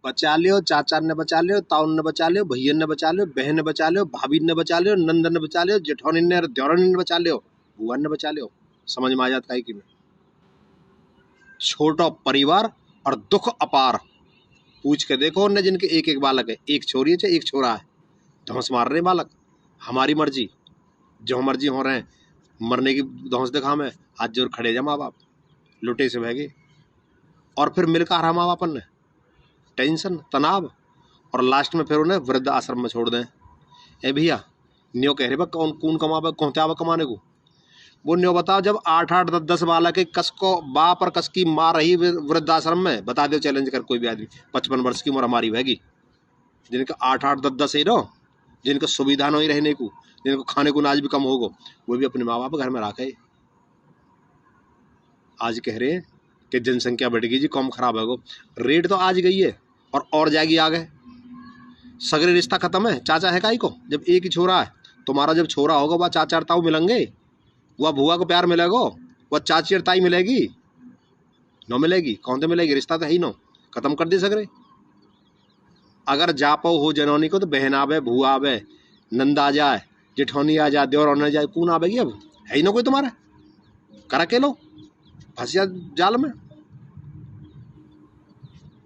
बचा लियो, चाचा ने बचा लियो, ताऊ ने बचा लियो, भैया ने बचा लियो, बहन ने बचा लियो, भाभी ने बचा लियो, नंदन ने बचा लियो, जेठौनी ने द्योरनी ने बचा लियो, बुआ ने बचा लियो। समझ में आ जाता है कि मैं छोटा परिवार और दुख अपार। पूछ के देखो उनने जिनके एक एक बालक है, एक छोरी है चाहे एक छोरा है, धौंस मार रहे बालक। हमारी मर्जी, जो मर्जी हो रहे हैं, मरने की धौंस दिखा में हाथ जोड़ खड़े जा माँ बाप, लुटे से बहगे। और फिर मिलकर रहा माँ बाप ने टेंशन तनाव, और लास्ट में फिर उन्हें वृद्ध आश्रम में छोड़ दें। ए भैया न्यो कह रहे बा कौन कौन कमावे, कौन त्यावा कमाने को। वो न्यो बताओ, जब 8-8 10-10 बालक कस को बाप और कस की माँ रही वृद्धाश्रम में, बता दो चैलेंज कर कोई भी आदमी। 55 वर्ष की उम्र हमारी रहेगी, जिनका 8-8 10-10 ही नो, जिनका सुविधा नहीं रहने को, जिनको खाने को नाज भी कम होगो, वो भी अपने माँ बाप घर में रखे। आज कह रहे हैं कि जनसंख्या बढ़ गई जी, कम खराब है। रेट तो आज गई है और जाएगी आगे। सगरे रिश्ता खत्म है, चाचा है काई को, जब एक ही छोरा है। तुम्हारा जब छोरा होगा वह चाचा और ताऊ मिलेंगे, वह बुआ को प्यार मिलेगा, वह चाची और ताई मिलेगी, नो मिलेगी, कौन तो मिलेगी, रिश्ता तो है ही नो, खत्म कर दे सगरे। अगर जापो हो जनौनी को तो बहन आवे, भूआ आवे, नंद आ जाए, जेठौनी आ जाए, देवर आ जाए, कौन आवेगी, अब है ही ना कोई तुम्हारा, करा के लो फंसिया जाल में।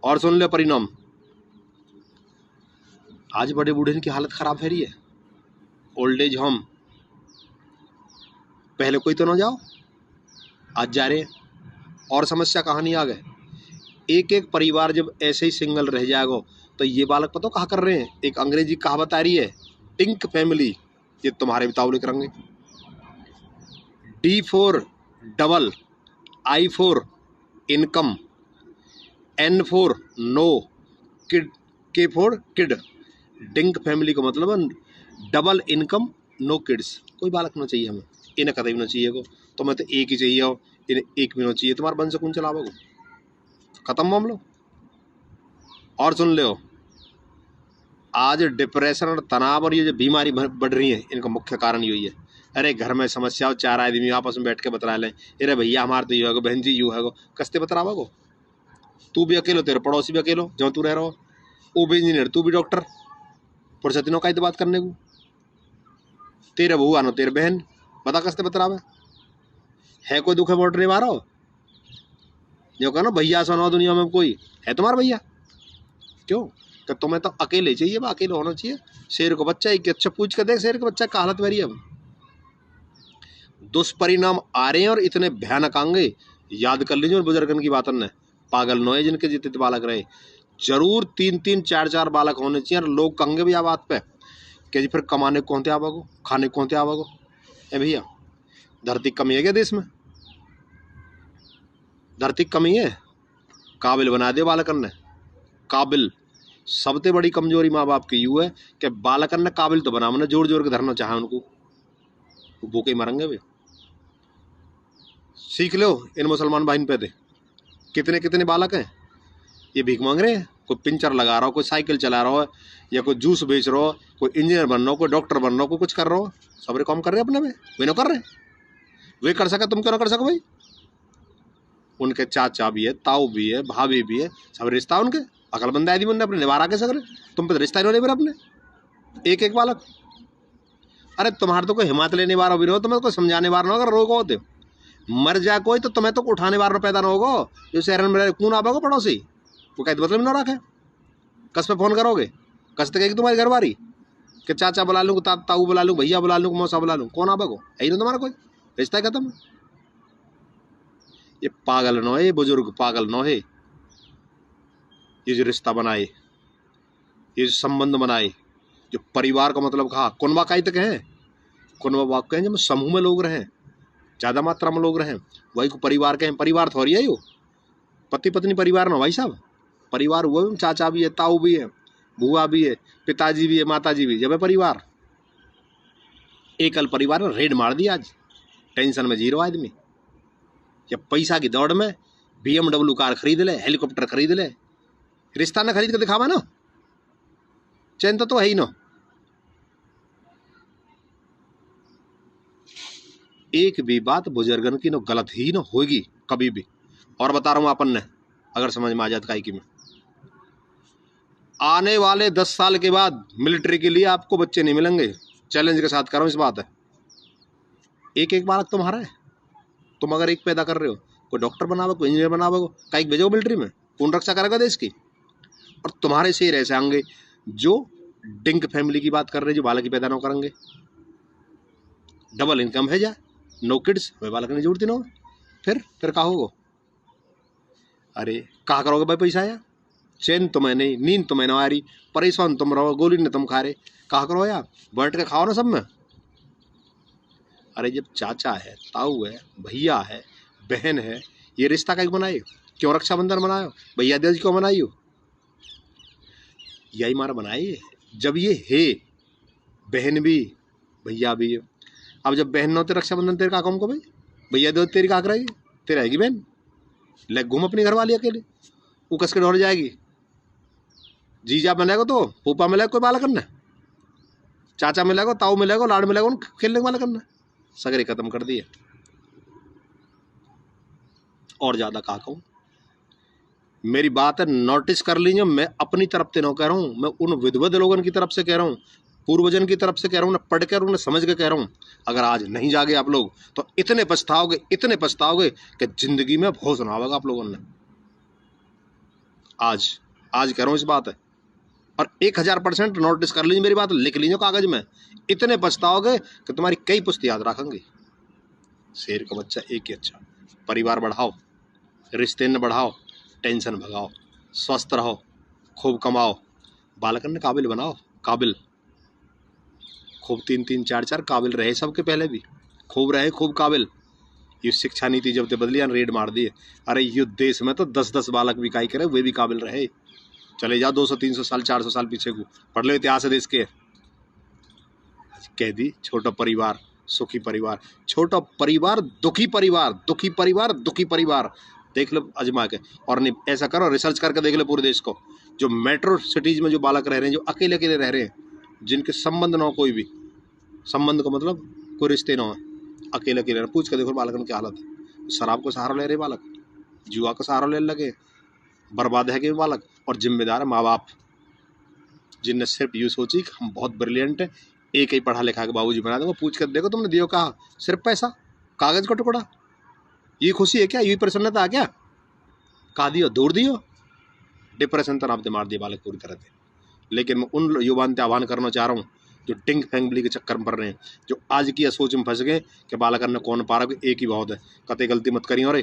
और सुन ले परिणाम, आज बड़े बूढ़े की हालत खराब है रही है। ओल्ड एज होम, पहले कोई तो ना जाओ, आज जा रहे। और समस्या कहानी आ गए, एक एक परिवार जब ऐसे ही सिंगल रह जाएगा तो ये बालक पता कहाँ कर रहे हैं। एक अंग्रेजी कहावत आ रही है, टिंक फैमिली, ये तुम्हारे बताओ लिख रंगे। D for double, I for income, N for no, kid, K for kid. DINK family का मतलब है डबल इनकम नो किड्स। कोई बालक ना चाहिए हमें, इन्हें कदम ना चाहिए को, तुम्हें तो एक ही चाहिए हो, इन्हें एक भी ना चाहिए। तुम्हारे बन से कौन चलावो, खत्म मामलो। और सुन ले, आज डिप्रेशन और तनाव और ये जो बीमारी बढ़ रही है, इनका मुख्य कारण यही है। अरे घर में समस्या हो, 4 आदमी आपस में बैठ के बतला लें, अरे भैया हमारे तो यू है, बहन जी यू है, कस्ते बतलावा को। तू भी अकेलो, तेरे पड़ोसी भी अकेलो, जो तू रह रहा हो, वो भी इंजीनियर, तू भी डॉक्टर, फुर्सत नो का बात करने को। तेरे बुआ नो तेरे बहन, बता कस्ते बतलावे है, कोई दुख है बोट रहे मारो, जो कहो ना भैया सुनो दुनिया में कोई है तुम्हारा भैया, क्यों कि तुम्हें तो अकेले चाहिए, अकेले होना चाहिए। शेर को बच्चा एक अच्छा पूछ कर देख, शेर का बच्चा का हालत मेरी है। दुष्परिणाम आ रहे हैं और इतने भयानक आएंगे, याद कर लीजिए बुजुर्गन की बातन ने। पागल नोए जिनके जितने बालक रहे, जरूर 3-3 4-4 बालक होने चाहिए। और लोग कहेंगे भी आ बात पे कि जी फिर कमाने कौन थे आवागो, खाने कौन थे आवागो। ए भैया धरती कमी है क्या देश में, धरती कमी है, काबिल बना दे बालकन ने, काबिल। सबसे बड़ी कमजोरी माँ बाप की यूँ है कि बालकन ने काबिल तो बना, मैंने जोर जोर के धरना चाहे उनको, वो भूखे मरेंगे वे। सीख लो इन मुसलमान भाई पे दे, कितने कितने बालक हैं ये भीख मांग रहे हैं। कोई पिंचर लगा रहा हो, कोई साइकिल चला रहा हो, या कोई जूस बेच रहा हो, कोई इंजीनियर बन रहा हो, कोई डॉक्टर बन रहा हो, कोई कुछ कर रहा हो, सबरे काम कर रहे हैं अपने में, वे ना कर रहे। वे कर सका, तुम क्यों ना कर सको भाई। उनके चाचा भी है, ताऊ भी है, भाभी भी है, सब रिश्ता उनके। अकलमंद आदमी उन्होंने अपने निवारा कैसे करे, तुम पे रिश्ता ही नहीं अपने एक एक बालक। अरे तुम्हारे तो कोई हिम्मत लेने वाला भी नहीं हो, तुम्हें कोई समझाने वाला ना, अगर रोको होते मर जाए कोई तो तुम्हें तो उठाने वाला पैदा ना होगा। जो शहर में कौन आवेगा पड़ोसी, वो कहते मतलब ना रखे, कस पे फोन करोगे, कस तक तुम्हारी घरवारी कि चाचा बुला लूँ, ताऊ बुला लूँ, भैया बुला लूँ, मौसा बुला लूँ, कौन आवेगा, है ही ना तुम्हारा कोई, रिश्ता ही खत्म। ये पागल न है, बुजुर्ग पागल न है। ये जो रिश्ता बनाए, ये जो संबंध बनाए, जो परिवार का मतलब कहा, कुनबा काई तक है, कुनबा वाक कहें जब समूह में लोग रहें, ज़्यादा मात्रा में लोग रहें, वही को परिवार कहें। परिवार थोड़ी है यो, पति पत्नी परिवार ना भाई साहब, परिवार हुआ भी चाचा भी है, ताऊ भी है, बुआ भी है, पिताजी भी है, माताजी भी, जब है परिवार। एकल परिवार ने रेड मार दिया आज, टेंशन में जीरो आदमी। जब पैसा की दौड़ में BMW कार खरीद ले, हेलीकॉप्टर खरीद ले, रिश्ता ना खरीद कर दिखावा ना, चैन तो है ही ना। एक भी बात बुजुर्गन की न गलत ही न होगी कभी भी। और बता रहा हूँ अपन ने, अगर समझ में आ जाता है कि मैं आने वाले 10 साल के बाद मिलिट्री के लिए आपको बच्चे नहीं मिलेंगे, चैलेंज के साथ कर रहा हूँ इस बात है। एक एक बालक तुम्हारा है, तुम अगर एक पैदा कर रहे हो, कोई डॉक्टर बनाओ, कोई इंजीनियर बनाओ, कहीं भेजो मिलिट्री में, कौन रक्षा करेगा देश की। और तुम्हारे शेर ऐसे आएंगे जो डिंक फैमिली की बात कर रहे हैं, जो बालक की पैदा ना करेंगे। डबल इनकम है जा, नो किड्स, हमें बालक नहीं जरूरत ना। फिर कहा होगा, अरे कहा करोगे भाई पैसा यार, चैन तुम्हें नहीं, नींद तुम्हें ना आ रही, परेशान तुम रहो, गोली ने तुम खा रहे, कहा करो यार, बैठ के खाओ ना सब में। अरे जब चाचा है, ताऊ है, भैया है, बहन है, ये रिश्ता कहीं बनाए, क्यों रक्षाबंधन बनायो, भैया देव क्यों बनाइयो, यही मारा बनाइए। जब ये है बहन भी भैया भी, अब जब बहन न होते रक्षाबंधन तेरे का को भाई, भैया देव तेरी का रहेगी, तेरी रहेगी बहन, ले घूम अपनी घर वाली अकेले, वो कस के ढोल जाएगी। जीजा मिलेगा तो फूफा मिलेगा कोई बाला करना, चाचा मिलेगा, ताऊ मिलेगा, लाड़ मिलेगा, उन खेलने वाला करना, सगरे खत्म कर दिए। और ज्यादा कहा कहूं, मेरी बात है नोटिस कर लीजिए, मैं अपनी तरफ से ना कह रहा हूं, मैं उन विधवद लोगों की तरफ से कह रहा हूं, पूर्वजन की तरफ से कह रहा हूं, ना पढ़ कर उन्हें समझ के कह रहा हूं। अगर आज नहीं जागे आप लोग तो इतने पछताओगे, इतने पछताओगे कि जिंदगी में बहुत सुना होगा आप लोगों ने। आज कह रहा हूं इस बात है, और 1000% नोटिस कर लीजिए मेरी बात, लिख लीजिए कागज में, इतने पछताओगे कि तुम्हारी कई पुस्त याद रखेंगे। शेर का बच्चा एक ही अच्छा, परिवार बढ़ाओ, रिश्ते न बढ़ाओ, टेंशन भगाओ, स्वस्थ रहो, खूब कमाओ, बालकन ने काबिल बनाओ, काबिल खूब 3-3 4-4 काबिल रहे सबके पहले भी, खूब रहे, खूब काबिल। ये शिक्षा नीति जब से बदली, रेड मार दिए, अरे ये देश में तो 10-10 बालक भी काई करे, वे भी काबिल रहे। चले जाओ 200-300 साल 400 साल पीछे को, पढ़ लो इतिहास है देश के। कह दी छोटा परिवार सुखी परिवार, छोटा परिवार दुखी परिवार, दुखी परिवार दुखी परिवार। देख लो अजमा के, और नहीं ऐसा करो रिसर्च करके देख लो पूरे देश को, जो मेट्रो सिटीज में जो बालक रह रहे हैं, जो अकेले अकेले रह रहे हैं, जिनके संबंध ना हो, कोई भी संबंध का मतलब कोई रिश्ते ना हो, अकेले अकेले, पूछ के देखो बालक की हालत है। शराब को सहारा ले रहे बालक, जुआ का सहारा लेने लगे, बर्बाद है कि बालक। और जिम्मेदार है माँ बाप, जिनने सिर्फ यूँ सोची कि हम बहुत ब्रिलियंट है, एक ही पढ़ा लिखा के बाबूजी बना दूंगा, पूछ कर देखो तुमने दियो कहा, सिर्फ पैसा, कागज का टुकड़ा, ये खुशी है क्या, ये प्रसन्नता है क्या, कहा दियो दूर दियो, डिप्रेशन तनाव से मार दिया बालक पूरी तरह से। लेकिन मैं उन युवाओं से आह्वान करना चाह रहा हूँ जो डिंक फैमिली के चक्कर में पड़ रहे हैं, जो आज की सोच में फंस गए कि बालक ने कौन पा रहा, एक ही बहुत है, कतई गलती मत करिए, और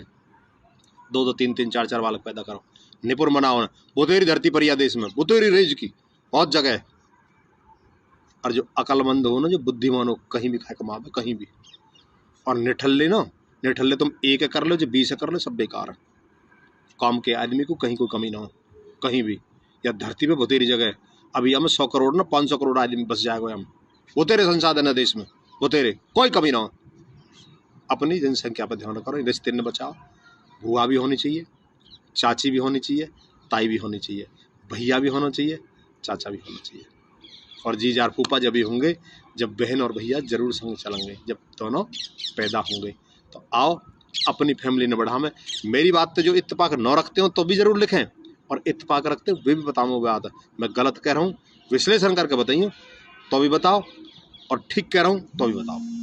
2-2 3-3 4-4 बालक पैदा करो, निपुण बनाओ ना, बुतेरी धरती पर या देश में बुतेरी रेज की बहुत जगह है। और जो अकलमंद हो ना, जो बुद्धिमान हो, कहीं भी खाए कमावे, कहीं भी। और निठल्ले ना, निठल्ले तुम एक कर लो, जो 20 कर लो, सब बेकार है। काम के आदमी को कहीं कोई कमी ना हो, कहीं भी, या धरती पे बुतेरी जगह है। अभी हम 100 करोड़ ना 500 करोड़ आदमी बस जाएगा, हम बुतेरे संसाधन है देश में, बुतेरे, कोई कमी ना हो। अपनी जनसंख्या पर ध्यान करो, रिश्ते न बचाओ, बुआ भी होनी चाहिए, चाची भी होनी चाहिए, ताई भी होनी चाहिए, भैया भी होना चाहिए, चाचा भी होना चाहिए, और जीजार फूफा जब भी होंगे, जब बहन और भैया जरूर संग चलेंगे, जब दोनों पैदा होंगे। तो आओ अपनी फैमिली ने बढ़ा में, मेरी बात तो जो इत्तेफाक न रखते हो तो भी जरूर लिखें, और इत्तेफाक रखते वे भी बताऊँ बात है, मैं गलत कह रहा हूँ विश्लेषण करके बताइए तो भी बताओ, और ठीक कह रहा हूँ तो भी बताओ।